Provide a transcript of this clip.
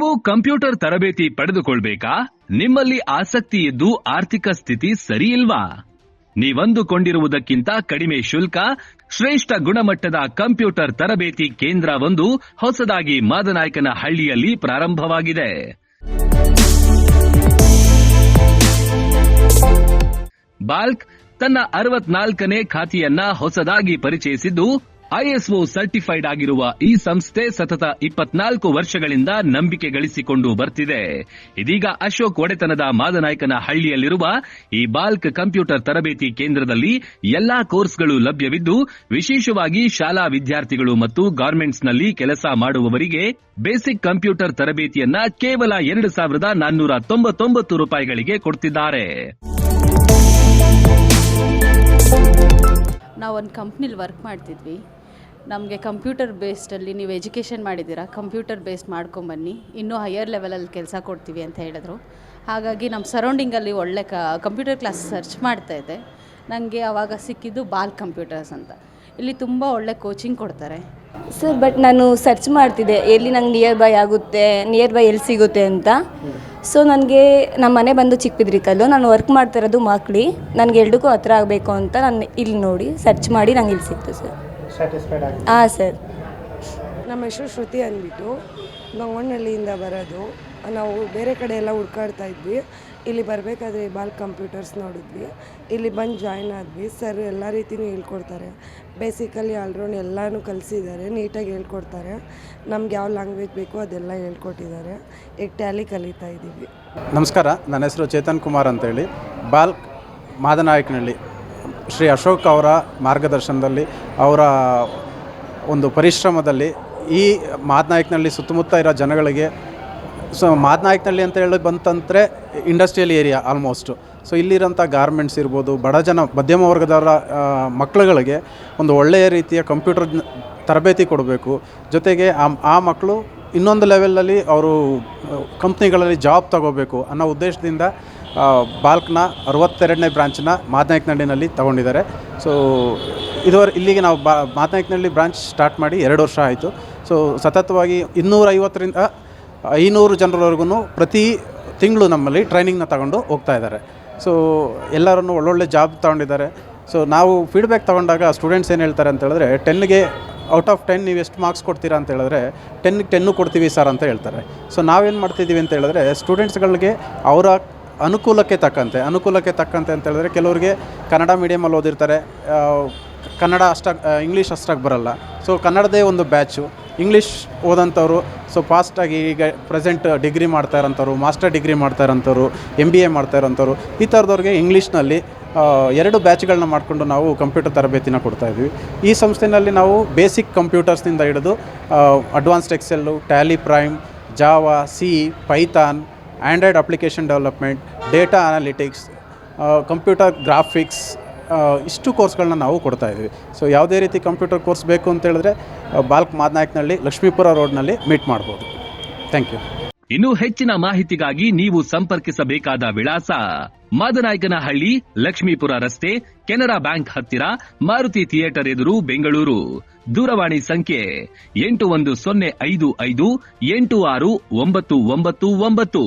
ನೀವು ಕಂಪ್ಯೂಟರ್ ತರಬೇತಿ ಪಡೆದುಕೊಳ್ಬೇಕಾ? ನಿಮ್ಮಲ್ಲಿ ಆಸಕ್ತಿ ಇದ್ದು ಆರ್ಥಿಕ ಸ್ಥಿತಿ ಸರಿ ಇಲ್ವಾ? ನೀವಂದುಕೊಂಡಿರುವುದಕ್ಕಿಂತ ಕಡಿಮೆ ಶುಲ್ಕ, ಶ್ರೇಷ್ಠ ಗುಣಮಟ್ಟದ ಕಂಪ್ಯೂಟರ್ ತರಬೇತಿ ಕೇಂದ್ರವೊಂದು ಹೊಸದಾಗಿ ಮಾದನಾಯಕನಹಳ್ಳಿಯಲ್ಲಿ ಪ್ರಾರಂಭವಾಗಿದೆ. ಬಾಲ್ಕ್ ತನ್ನ 64ನೇ ಖಾತೆಯನ್ನ ಹೊಸದಾಗಿ ಪರಿಚಯಿಸಿದ್ದು, ISO ಸರ್ಟಿಫೈಡ್ ಆಗಿರುವ ಈ ಸಂಸ್ಥೆ ಸತತ 24 ವರ್ಷಗಳಿಂದ ನಂಬಿಕೆ ಗಳಿಸಿಕೊಂಡು ಬರ್ತಿದೆ. ಇದೀಗ ಅಶೋಕ್ ಒಡೆತನದ ಮಾದನಾಯಕನಹಳ್ಳಿಯಲ್ಲಿರುವ ಈ ಬಾಲ್ಕ್ ಕಂಪ್ಯೂಟರ್ ತರಬೇತಿ ಕೇಂದ್ರದಲ್ಲಿ ಎಲ್ಲಾ ಕೋರ್ಸ್ಗಳು ಲಭ್ಯವಿದ್ದು, ವಿಶೇಷವಾಗಿ ಶಾಲಾ ವಿದ್ಯಾರ್ಥಿಗಳು ಮತ್ತು ಗಾರ್ಮೆಂಟ್ಸ್ನಲ್ಲಿ ಕೆಲಸ ಮಾಡುವವರಿಗೆ ಬೇಸಿಕ್ ಕಂಪ್ಯೂಟರ್ ತರಬೇತಿಯನ್ನ ಕೇವಲ 2499 ರೂಪಾಯಿಗಳಿಗೆ ಕೊಡ್ತಿದ್ದಾರೆ. ನಾವೊಂದು ಕಂಪ್ನಿಲಿ ವರ್ಕ್ ಮಾಡ್ತಿದ್ವಿ. ನಮಗೆ ಕಂಪ್ಯೂಟರ್ ಬೇಸ್ಡಲ್ಲಿ ನೀವು ಎಜುಕೇಷನ್ ಮಾಡಿದ್ದೀರಾ, ಕಂಪ್ಯೂಟರ್ ಬೇಸ್ಡ್ ಮಾಡ್ಕೊಂಬನ್ನಿ, ಇನ್ನೂ ಹೈಯರ್ ಲೆವೆಲಲ್ಲಿ ಕೆಲಸ ಕೊಡ್ತೀವಿ ಅಂತ ಹೇಳಿದ್ರು. ಹಾಗಾಗಿ ನಮ್ಮ ಸರೌಂಡಿಂಗಲ್ಲಿ ಒಳ್ಳೆ ಕಂಪ್ಯೂಟರ್ ಕ್ಲಾಸ್ ಸರ್ಚ್ ಮಾಡ್ತಾಯಿದ್ದೆ. ನನಗೆ ಆವಾಗ ಸಿಕ್ಕಿದ್ದು ಬಾಲ್ ಕಂಪ್ಯೂಟರ್ಸ್ ಅಂತ. ಇಲ್ಲಿ ತುಂಬ ಒಳ್ಳೆ ಕೋಚಿಂಗ್ ಕೊಡ್ತಾರೆ ಸರ್. ಬಟ್ ನಾನು ಸರ್ಚ್ ಮಾಡ್ತಿದ್ದೆ ಎಲ್ಲಿ ನಂಗೆ ನಿಯರ್ ಬೈ ಆಗುತ್ತೆ, ನಿಯರ್ ಬೈ ಎಲ್ಲಿ ಸಿಗುತ್ತೆ ಅಂತ. ಸೊ ನನಗೆ ನಮ್ಮ ಮನೆ ಬಂದು ಚಿಕ್ಕಬಿದ್ರಿಕಲ್ಲು, ನಾನು ವರ್ಕ್ ಮಾಡ್ತಾ ಇರೋದು ಮಕ್ಕಳಿ, ನನಗೆ ಎರಡಕ್ಕೂ ಹತ್ರ ಆಗಬೇಕು ಅಂತ ನಾನು ಇಲ್ಲಿ ನೋಡಿ ಸರ್ಚ್ ಮಾಡಿ ನಂಗೆ ಇಲ್ಲಿ ಸಿಕ್ತು ಸರ್. ಸ್ಯಾಟಿಸ್ಫೈಡ್ ಆಗಿ? ಹಾಂ ಸರ್. ನಮ್ಮ ಹೆಸರು ಶ್ರುತಿ ಅಂದ್ಬಿಟ್ಟು ಗಂಗೊನಹಳ್ಳಿಯಿಂದ ಬರೋದು. ನಾವು ಬೇರೆ ಕಡೆ ಎಲ್ಲ ಹುಡ್ಕಾಡ್ತಾ ಇದ್ವಿ. ಇಲ್ಲಿ ಬರಬೇಕಾದ್ರೆ ಬಾಲ್ ಕಂಪ್ಯೂಟರ್ಸ್ ನೋಡಿದ್ವಿ. ಇಲ್ಲಿ ಬಂದು ಜಾಯ್ನ್ ಆದ್ವಿ. ಸರ್ ಎಲ್ಲ ರೀತಿಯೂ ಹೇಳ್ಕೊಡ್ತಾರೆ. ಬೇಸಿಕಲಿ ಆಲ್ರೌಂಡ್ ಎಲ್ಲನೂ ಕಲಿಸಿದ್ದಾರೆ, ನೀಟಾಗಿ ಹೇಳ್ಕೊಡ್ತಾರೆ. ನಮ್ಗೆ ಯಾವ ಲ್ಯಾಂಗ್ವೇಜ್ ಬೇಕೋ ಅದೆಲ್ಲ ಹೇಳ್ಕೊಟ್ಟಿದ್ದಾರೆ. ಈಗ ಟ್ಯಾಲಿ ಕಲಿತಾ ಇದ್ದೀವಿ. ನಮಸ್ಕಾರ, ನನ್ನ ಹೆಸರು ಚೇತನ್ ಕುಮಾರ್ ಅಂತೇಳಿ. ಬಾಲ್ಕ್ ಮಾದನಾಯಕನಹಳ್ಳಿ ಶ್ರೀ ಅಶೋಕ್ ಅವರ ಮಾರ್ಗದರ್ಶನದಲ್ಲಿ, ಅವರ ಒಂದು ಪರಿಶ್ರಮದಲ್ಲಿ ಈ ಮಾದನಾಯಕನಹಳ್ಳಿ ಸುತ್ತಮುತ್ತ ಇರೋ ಜನಗಳಿಗೆ, ಸೊ ಮಾದನಾಯಕನಹಳ್ಳಿ ಅಂತ ಹೇಳಿ ಬಂತಂದರೆ ಇಂಡಸ್ಟ್ರಿಯಲ್ ಏರಿಯಾ ಆಲ್ಮೋಸ್ಟು. ಸೊ ಇಲ್ಲಿರೋಂಥ ಗಾರ್ಮೆಂಟ್ಸ್ ಇರ್ಬೋದು, ಬಡ ಜನ ಮಧ್ಯಮ ವರ್ಗದವರ ಮಕ್ಕಳುಗಳಿಗೆ ಒಂದು ಒಳ್ಳೆಯ ರೀತಿಯ ಕಂಪ್ಯೂಟರ್ ತರಬೇತಿ ಕೊಡಬೇಕು. ಜೊತೆಗೆ ಆ ಮಕ್ಕಳು ಇನ್ನೊಂದು ಲೆವೆಲಲ್ಲಿ ಅವರು ಕಂಪ್ನಿಗಳಲ್ಲಿ ಜಾಬ್ ತಗೋಬೇಕು ಅನ್ನೋ ಉದ್ದೇಶದಿಂದ ಬಾಲ್ಕ್ನ 62ನೇ ಬ್ರಾಂಚನ್ನ ಮಾದನಾಯಕನಹಳ್ಳಿನಲ್ಲಿ ತಗೊಂಡಿದ್ದಾರೆ. ಸೊ ಇಲ್ಲಿಗೆ ನಾವು ಮಾದನಾಯಕನಹಳ್ಳಿ ಬ್ರಾಂಚ್ ಸ್ಟಾರ್ಟ್ ಮಾಡಿ 2 ವರ್ಷ ಆಯಿತು. ಸೊ ಸತತವಾಗಿ 250ರಿಂದ 500 ಜನರವರೆಗೂ ಪ್ರತಿ ತಿಂಗಳು ನಮ್ಮಲ್ಲಿ ಟ್ರೈನಿಂಗ್ನ ತಗೊಂಡು ಹೋಗ್ತಾ ಇದ್ದಾರೆ. ಸೊ ಎಲ್ಲರನ್ನು ಒಳ್ಳೊಳ್ಳೆ ಜಾಬ್ ತಗೊಂಡಿದ್ದಾರೆ. ಸೊ ನಾವು ಫೀಡ್ಬ್ಯಾಕ್ ತೊಗೊಂಡಾಗ ಸ್ಟೂಡೆಂಟ್ಸ್ ಏನು ಹೇಳ್ತಾರೆ ಅಂತ ಹೇಳಿದ್ರೆ, 10ಗೆ ಔಟ್ ಆಫ್ 10 ನೀವು ಎಷ್ಟು ಮಾರ್ಕ್ಸ್ ಕೊಡ್ತೀರಾ ಅಂತ ಹೇಳಿದ್ರೆ 10ಗೆ 10 ಕೊಡ್ತೀವಿ ಸರ್ ಅಂತ ಹೇಳ್ತಾರೆ. ಸೊ ನಾವೇನು ಮಾಡ್ತಿದ್ದೀವಿ ಅಂತ ಹೇಳಿದ್ರೆ, ಸ್ಟೂಡೆಂಟ್ಸ್ಗಳಿಗೆ ಅವರ ಅನುಕೂಲಕ್ಕೆ ತಕ್ಕಂತೆ ಅಂತ ಹೇಳಿದ್ರೆ, ಕೆಲವರಿಗೆ ಕನ್ನಡ ಮೀಡಿಯಮಲ್ಲಿ ಓದಿರ್ತಾರೆ, ಕನ್ನಡ ಇಂಗ್ಲೀಷ್ ಅಷ್ಟಾಗಿ ಬರಲ್ಲ. ಸೊ ಕನ್ನಡದೇ ಒಂದು ಬ್ಯಾಚು, ಇಂಗ್ಲೀಷ್ ಓದಂಥವ್ರು, ಸೊ ಫಾಸ್ಟಾಗಿ ಈಗ ಪ್ರೆಸೆಂಟ್ ಡಿಗ್ರಿ ಮಾಡ್ತಾ ಇರೋಂಥವ್ರು, ಮಾಸ್ಟರ್ ಡಿಗ್ರಿ ಮಾಡ್ತಾ ಇರೋಂಥವ್ರು, MBA ಮಾಡ್ತಾ ಇರೋಂಥವ್ರು, ಈ ಥರದವ್ರಿಗೆ ಇಂಗ್ಲೀಷ್ನಲ್ಲಿ 2 ಬ್ಯಾಚ್ಗಳನ್ನ ಮಾಡಿಕೊಂಡು ನಾವು ಕಂಪ್ಯೂಟರ್ ತರಬೇತಿನ ಕೊಡ್ತಾಯಿದ್ವಿ. ಈ ಸಂಸ್ಥೆಯಲ್ಲಿ ನಾವು ಬೇಸಿಕ್ ಕಂಪ್ಯೂಟರ್ಸ್ನಿಂದ ಹಿಡಿದು advanced XL, Tally prime, Java, C, Python, Android application development, data analytics, computer graphics, ಇಷ್ಟು ಕೋರ್ಸ್ಗಳನ್ನ ನಾವು ಕೊಡ್ತಾಯಿದ್ವಿ. ಸೊ ಯಾವುದೇ ರೀತಿ ಕಂಪ್ಯೂಟರ್ ಕೋರ್ಸ್ ಬೇಕು ಅಂತ ಹೇಳಿದ್ರೆ ಬಾಲ್ಕ್ ಮಾದನಾಯಕನಹಳ್ಳಿ ಲಕ್ಷ್ಮೀಪುರ ರೋಡ್ನಲ್ಲಿ ಮೀಟ್ ಮಾಡ್ಬೋದು. Thank you. ಇನ್ನು ಹೆಚ್ಚಿನ ಮಾಹಿತಿಗಾಗಿ ನೀವು ಸಂಪರ್ಕಿಸಬೇಕಾದ ವಿಳಾಸ: ಮಾದನಾಯಕನಹಳ್ಳಿ, ಲಕ್ಷ್ಮೀಪುರ ರಸ್ತೆ, ಕೆನರಾ ಬ್ಯಾಂಕ್ ಹತ್ತಿರ, ಮಾರುತಿ ಥಿಯೇಟರ್ ಎದುರು, ಬೆಂಗಳೂರು. ದೂರವಾಣಿ ಸಂಖ್ಯೆ 8105586999.